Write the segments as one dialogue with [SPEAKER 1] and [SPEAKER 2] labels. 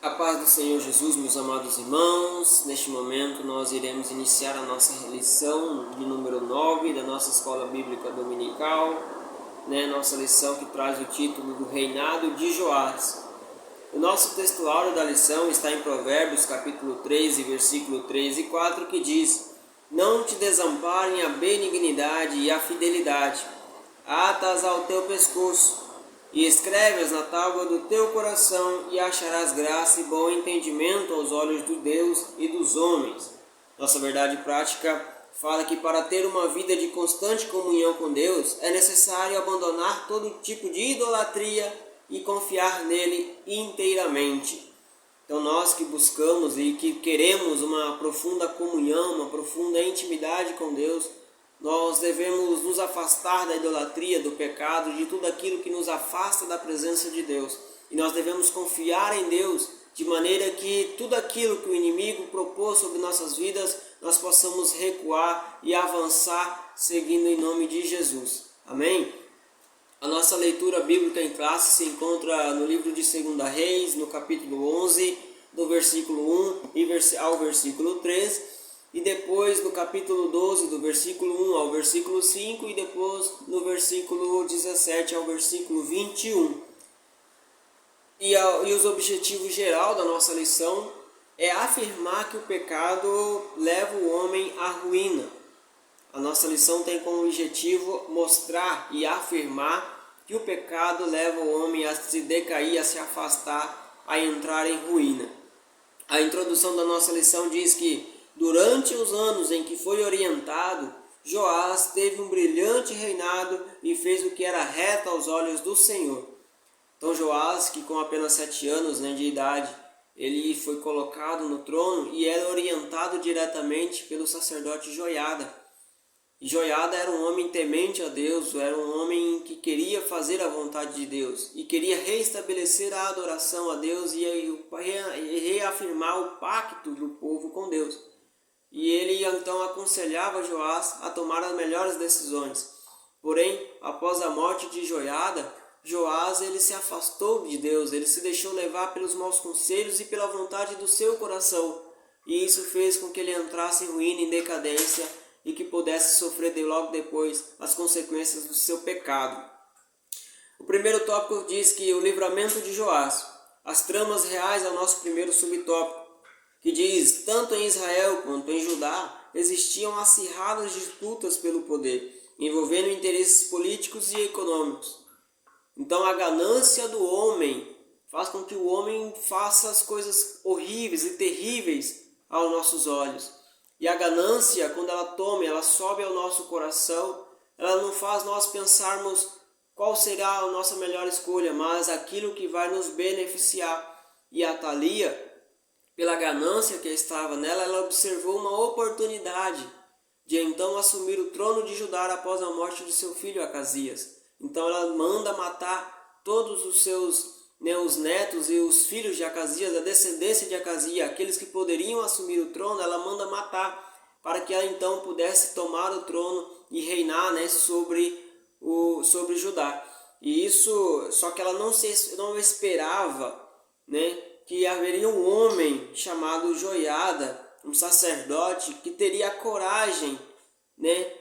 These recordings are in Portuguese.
[SPEAKER 1] A paz do Senhor Jesus, meus amados irmãos. Neste momento nós iremos iniciar a nossa lição de número 9 da nossa Escola Bíblica Dominical, nossa lição que traz o título do Reinado de Joás. O nosso textuário da lição está em Provérbios capítulo 13, versículo 3 e 4, que diz: Não te desamparem a benignidade e a fidelidade, ata-as ao teu pescoço, e escreve-as na tábua do teu coração, e acharás graça e bom entendimento aos olhos de Deus e dos homens. Nossa verdade prática fala que para ter uma vida de constante comunhão com Deus, é necessário abandonar todo tipo de idolatria e confiar nele inteiramente. Então nós que buscamos e que queremos uma profunda comunhão, uma profunda intimidade com Deus, nós devemos nos afastar da idolatria, do pecado, de tudo aquilo que nos afasta da presença de Deus. E nós devemos confiar em Deus, de maneira que tudo aquilo que o inimigo propôs sobre nossas vidas, nós possamos recuar e avançar seguindo em nome de Jesus. Amém? A nossa leitura bíblica em classe se encontra no livro de 2 Reis, no capítulo 11, do versículo 1 ao versículo 3, e depois no capítulo 12, do versículo 1 ao versículo 5, e depois no versículo 17 ao versículo 21. E os objetivos geral da nossa lição é afirmar que o pecado leva o homem à ruína. A nossa lição tem como objetivo mostrar e afirmar que o pecado leva o homem a se decair, a se afastar, a entrar em ruína. A introdução da nossa lição diz que durante os anos em que foi orientado, Joás teve um brilhante reinado e fez o que era reto aos olhos do Senhor. Então Joás, que com apenas 7 anos de idade, ele foi colocado no trono e era orientado diretamente pelo sacerdote Joiada. E Joiada era um homem temente a Deus, era um homem que queria fazer a vontade de Deus e queria reestabelecer a adoração a Deus e reafirmar o pacto do povo com Deus. E ele então aconselhava Joás a tomar as melhores decisões. Porém, após a morte de Joiada, Joás ele se afastou de Deus, ele se deixou levar pelos maus conselhos e pela vontade do seu coração. E isso fez com que ele entrasse em ruína, em decadência, e que pudesse sofrer logo depois as consequências do seu pecado. O primeiro tópico diz que o livramento de Joás. As tramas reais é o nosso primeiro subtópico, que diz: tanto em Israel quanto em Judá existiam acirradas disputas pelo poder, envolvendo interesses políticos e econômicos. Então a ganância do homem faz com que o homem faça as coisas horríveis e terríveis aos nossos olhos. E a ganância, quando ela toma, ela sobe ao nosso coração, ela não faz nós pensarmos qual será a nossa melhor escolha, mas aquilo que vai nos beneficiar. E a Thalia, pela ganância que estava nela, ela observou uma oportunidade de então assumir o trono de Judá após a morte de seu filho Acasias. Então ela manda matar todos os seus os netos e os filhos de Acasias, a descendência de Acasias, aqueles que poderiam assumir o trono, ela manda matar, para que ela então pudesse tomar o trono e reinar sobre Judá. E isso, só que ela não esperava que haveria um homem chamado Joiada, um sacerdote, que teria a coragem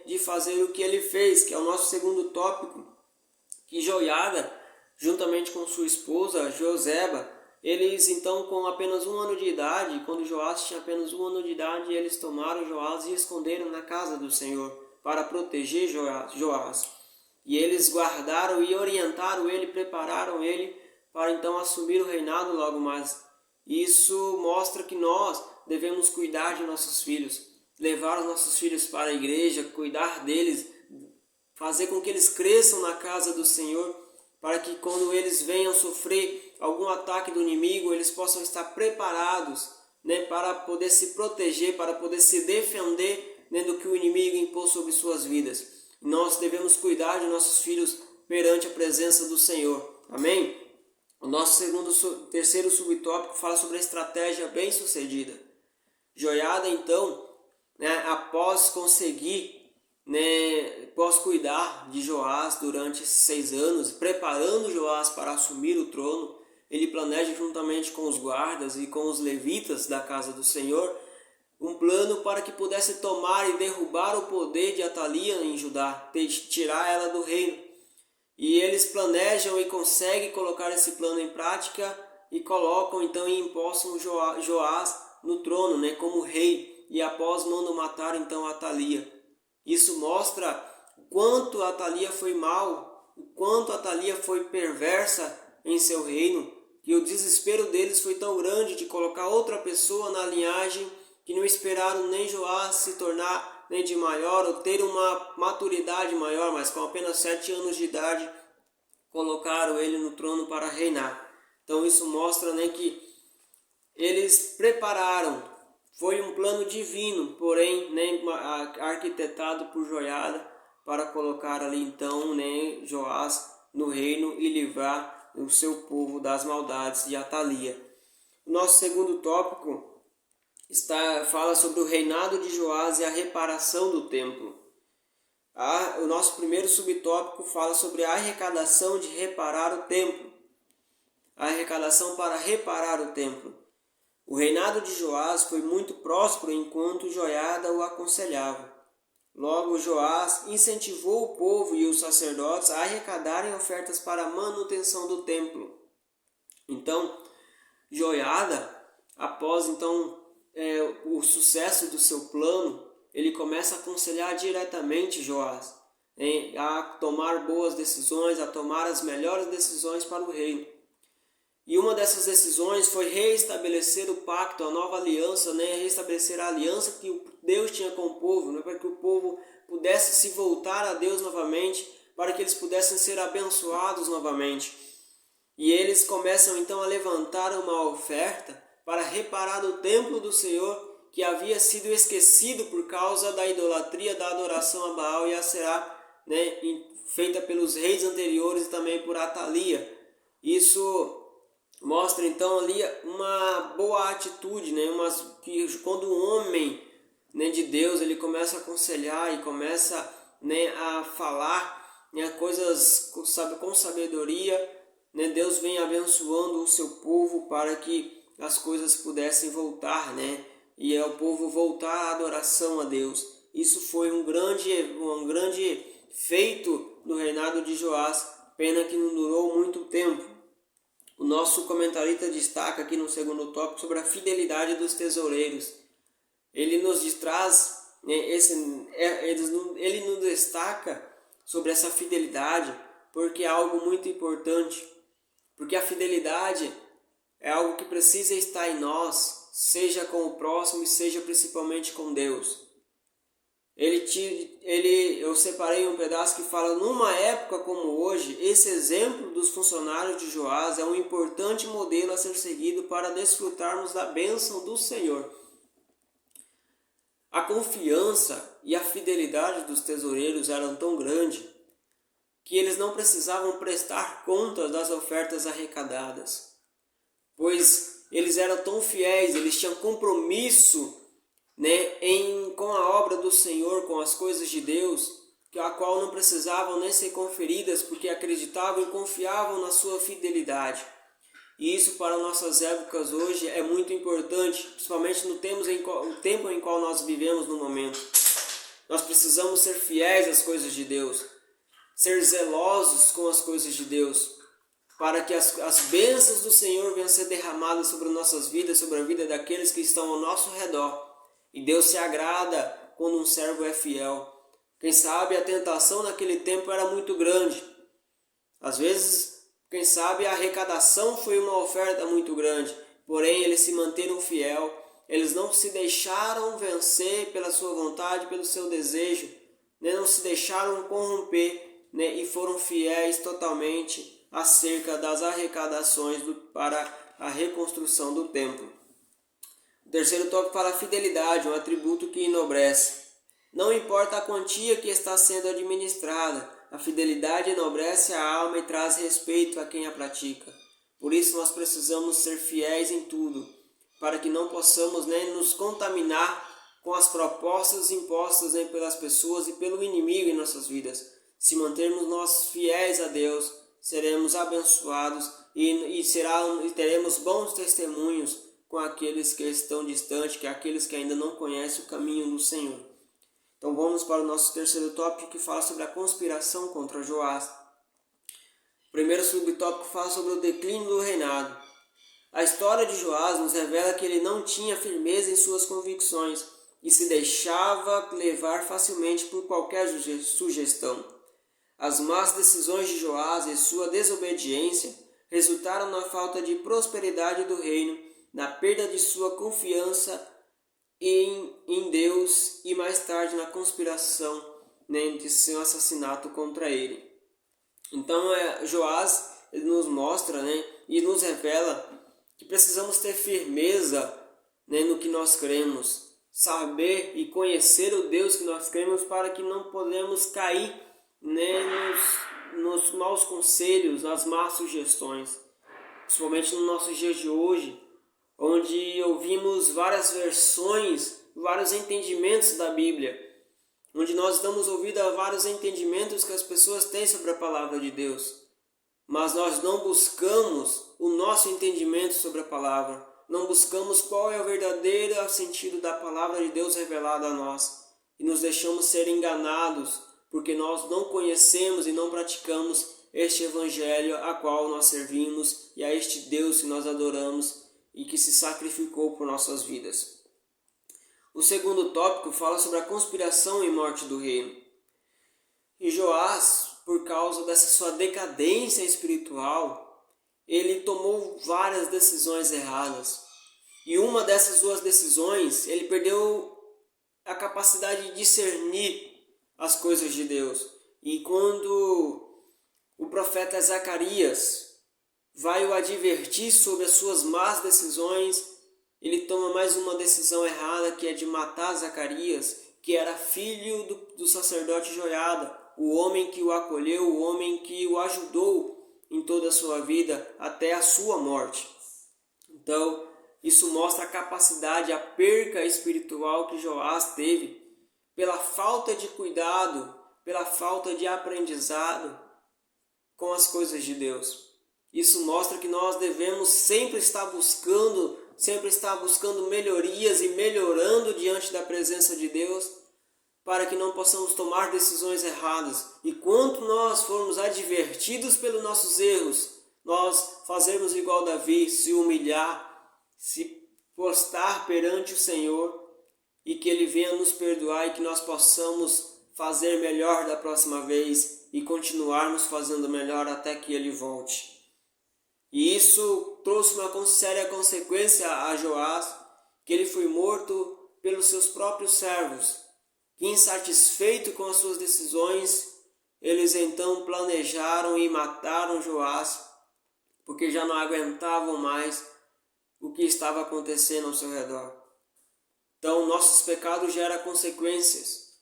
[SPEAKER 1] de fazer o que ele fez, que é o nosso segundo tópico, que Joiada, juntamente com sua esposa Joseba, eles então com apenas 1 ano de idade, quando Joás tinha apenas 1 ano de idade, eles tomaram Joás e esconderam na casa do Senhor para proteger Joás. E eles guardaram e orientaram ele, prepararam ele para então assumir o reinado logo mais. Isso mostra que nós devemos cuidar de nossos filhos, levar os nossos filhos para a igreja, cuidar deles, fazer com que eles cresçam na casa do Senhor, para que quando eles venham sofrer algum ataque do inimigo, eles possam estar preparados para poder se proteger, para poder se defender do que o inimigo impôs sobre suas vidas. Nós devemos cuidar de nossos filhos perante a presença do Senhor. Amém? O nosso terceiro subtópico fala sobre a estratégia bem-sucedida. Joiada, então, após conseguir após cuidar de Joás durante esses 6 anos, preparando Joás para assumir o trono, ele planeja juntamente com os guardas e com os levitas da casa do Senhor um plano para que pudesse tomar e derrubar o poder de Atalia em Judá, tirar ela do reino. E eles planejam e conseguem colocar esse plano em prática e colocam então e empossam Joás no trono, né, como rei, e após mandam matar então Atalia. Isso mostra o quanto Atalia foi mal, o quanto Atalia foi perversa em seu reino, que o desespero deles foi tão grande de colocar outra pessoa na linhagem que não esperaram nem Joás se tornar nem de maior ou ter uma maturidade maior, mas com apenas 7 anos de idade colocaram ele no trono para reinar. Então isso mostra, né, que eles prepararam, foi um plano divino, porém, né, arquitetado por Joiada para colocar ali então, né, Joás no reino e livrar o seu povo das maldades de Atalia. O nosso segundo tópico fala sobre o reinado de Joás e a reparação do templo. O nosso primeiro subtópico fala sobre a arrecadação de reparar o templo. A arrecadação para reparar o templo. O reinado de Joás foi muito próspero enquanto Joiada o aconselhava. Logo, Joás incentivou o povo e os sacerdotes a arrecadarem ofertas para a manutenção do templo. Então, Joiada, após o sucesso do seu plano, ele começa a aconselhar diretamente Joás a tomar boas decisões, a tomar as melhores decisões para o reino. E uma dessas decisões foi reestabelecer o pacto, a nova aliança, né? Reestabelecer a aliança que Deus tinha com o povo, né? Para que o povo pudesse se voltar a Deus novamente, para que eles pudessem ser abençoados novamente. E eles começam então a levantar uma oferta para reparar o templo do Senhor, que havia sido esquecido por causa da idolatria, da adoração a Baal e a Será, né, feita pelos reis anteriores e também por Atalia. Isso mostra então ali uma boa atitude, né, que quando um homem, né, de Deus ele começa a aconselhar e começa, né, a falar, né, coisas com sabedoria, né, Deus vem abençoando o seu povo para que as coisas pudessem voltar, né? E o povo voltar à adoração a Deus. Isso foi um grande feito do reinado de Joás, pena que não durou muito tempo. O nosso comentarista destaca aqui no segundo tópico sobre a fidelidade dos tesoureiros. Ele nos traz, né, ele nos destaca sobre essa fidelidade, porque é algo muito importante. Porque a fidelidade é algo que precisa estar em nós, seja com o próximo e seja principalmente com Deus. Eu separei um pedaço que fala, numa época como hoje, esse exemplo dos funcionários de Joás é um importante modelo a ser seguido para desfrutarmos da bênção do Senhor. A confiança e a fidelidade dos tesoureiros eram tão grande que eles não precisavam prestar contas das ofertas arrecadadas, pois eles eram tão fiéis, eles tinham compromisso, né, com a obra do Senhor, com as coisas de Deus, a qual não precisavam nem ser conferidas, porque acreditavam e confiavam na sua fidelidade. E isso para nossas épocas hoje é muito importante, principalmente no tempo em qual nós vivemos no momento. Nós precisamos ser fiéis às coisas de Deus, ser zelosos com as coisas de Deus, para que as bênçãos do Senhor venham a ser derramadas sobre nossas vidas, sobre a vida daqueles que estão ao nosso redor. E Deus se agrada quando um servo é fiel. Quem sabe a tentação naquele tempo era muito grande. Às vezes, quem sabe a arrecadação foi uma oferta muito grande, porém eles se manteram fiel. Eles não se deixaram vencer pela sua vontade, pelo seu desejo, né? Não se deixaram corromper, né? E foram fiéis totalmente acerca das arrecadações para a reconstrução do templo. O terceiro tópico fala a fidelidade, um atributo que enobrece. Não importa a quantia que está sendo administrada, a fidelidade enobrece a alma e traz respeito a quem a pratica. Por isso nós precisamos ser fiéis em tudo, para que não possamos, né, nos contaminar com as propostas impostas, né, pelas pessoas e pelo inimigo em nossas vidas. Se mantermos nós fiéis a Deus, seremos abençoados e teremos bons testemunhos com aqueles que estão distantes, que aqueles que ainda não conhecem o caminho do Senhor. Então vamos para o nosso terceiro tópico, que fala sobre a conspiração contra Joás. O primeiro subtópico fala sobre o declínio do reinado. A história de Joás nos revela que ele não tinha firmeza em suas convicções e se deixava levar facilmente por qualquer sugestão. As más decisões de Joás e sua desobediência resultaram na falta de prosperidade do reino, na perda de sua confiança em Deus e mais tarde na conspiração, de seu assassinato contra ele. Então Joás nos mostra, e nos revela que precisamos ter firmeza, no que nós cremos, saber e conhecer o Deus que nós cremos, para que não podemos cair nos maus conselhos, nas más sugestões, principalmente nos nossos dias de hoje, onde ouvimos várias versões, vários entendimentos da Bíblia, onde nós damos ouvido a vários entendimentos que as pessoas têm sobre a palavra de Deus, mas nós não buscamos o nosso entendimento sobre a palavra, não buscamos qual é o verdadeiro sentido da palavra de Deus revelada a nós, e nos deixamos ser enganados, porque nós não conhecemos e não praticamos este evangelho a qual nós servimos e a este Deus que nós adoramos e que se sacrificou por nossas vidas. O segundo tópico fala sobre a conspiração e morte do reino. E Joás, por causa dessa sua decadência espiritual, ele tomou várias decisões erradas. E uma dessas duas decisões, ele perdeu a capacidade de discernir as coisas de Deus. E quando o profeta Zacarias vai o advertir sobre as suas más decisões, ele toma mais uma decisão errada, que é de matar Zacarias, que era filho do sacerdote Joiada, o homem que o acolheu, o homem que o ajudou em toda a sua vida até a sua morte. Então, isso mostra a capacidade, a perca espiritual que Joás teve pela falta de cuidado, pela falta de aprendizado com as coisas de Deus. Isso mostra que nós devemos sempre estar buscando melhorias e melhorando diante da presença de Deus, para que não possamos tomar decisões erradas. E quando nós formos advertidos pelos nossos erros, nós fazermos igual Davi, se humilhar, se prostrar perante o Senhor, e que Ele venha nos perdoar e que nós possamos fazer melhor da próxima vez e continuarmos fazendo melhor até que Ele volte. E isso trouxe uma séria consequência a Joás, que ele foi morto pelos seus próprios servos, que, insatisfeito com as suas decisões, eles então planejaram e mataram Joás, porque já não aguentavam mais o que estava acontecendo ao seu redor. Então, nossos pecados geram consequências.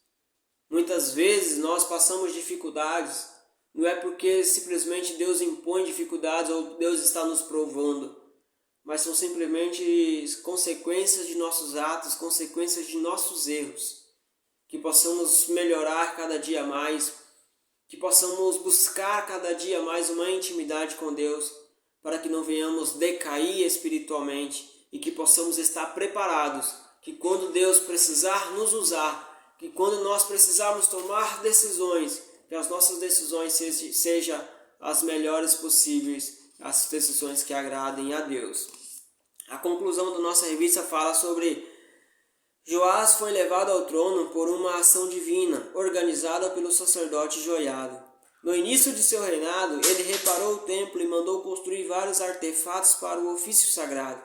[SPEAKER 1] Muitas vezes nós passamos dificuldades, não é porque simplesmente Deus impõe dificuldades ou Deus está nos provando, mas são simplesmente consequências de nossos atos, consequências de nossos erros. Que possamos melhorar cada dia mais, que possamos buscar cada dia mais uma intimidade com Deus, para que não venhamos decair espiritualmente e que possamos estar preparados, que quando Deus precisar nos usar, que quando nós precisarmos tomar decisões, que as nossas decisões sejam as melhores possíveis, as decisões que agradem a Deus. A conclusão da nossa revista fala sobre Joás foi levado ao trono por uma ação divina, organizada pelo sacerdote Joiada. No início de seu reinado, ele reparou o templo e mandou construir vários artefatos para o ofício sagrado.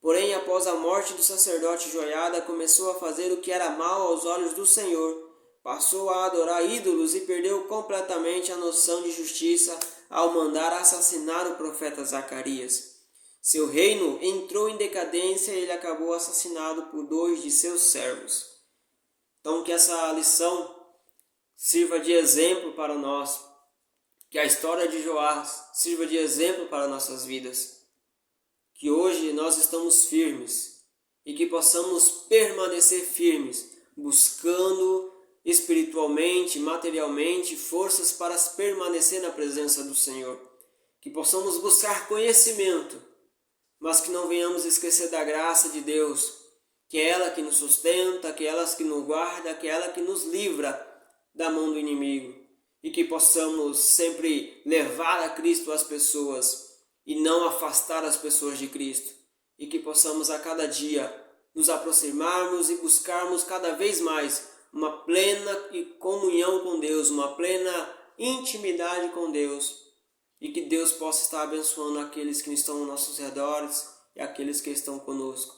[SPEAKER 1] Porém, após a morte do sacerdote Joiada, começou a fazer o que era mal aos olhos do Senhor. Passou a adorar ídolos e perdeu completamente a noção de justiça ao mandar assassinar o profeta Zacarias. Seu reino entrou em decadência e ele acabou assassinado por 2 de seus servos. Então, que essa lição sirva de exemplo para nós, que a história de Joás sirva de exemplo para nossas vidas. Que hoje nós estamos firmes e que possamos permanecer firmes, buscando espiritualmente, materialmente, forças para permanecer na presença do Senhor. Que possamos buscar conhecimento, mas que não venhamos esquecer da graça de Deus, que é ela que nos sustenta, que é ela que nos guarda, que é ela que nos livra da mão do inimigo. E que possamos sempre levar a Cristo às pessoas e não afastar as pessoas de Cristo. E que possamos a cada dia nos aproximarmos e buscarmos cada vez mais uma plena comunhão com Deus, uma plena intimidade com Deus. E que Deus possa estar abençoando aqueles que estão aos nossos redores e aqueles que estão conosco.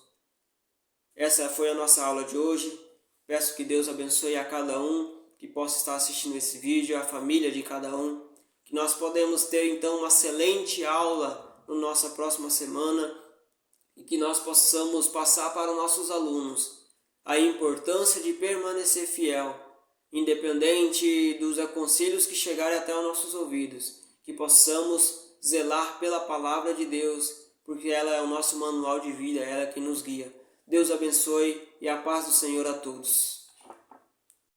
[SPEAKER 1] Essa foi a nossa aula de hoje. Peço que Deus abençoe a cada um que possa estar assistindo esse vídeo, a família de cada um. Que nós podemos ter então uma excelente aula na nossa próxima semana e que nós possamos passar para os nossos alunos a importância de permanecer fiel, independente dos aconselhos que chegarem até os nossos ouvidos. Que possamos zelar pela palavra de Deus, porque ela é o nosso manual de vida, ela é quem nos guia. Deus abençoe e a paz do Senhor a todos.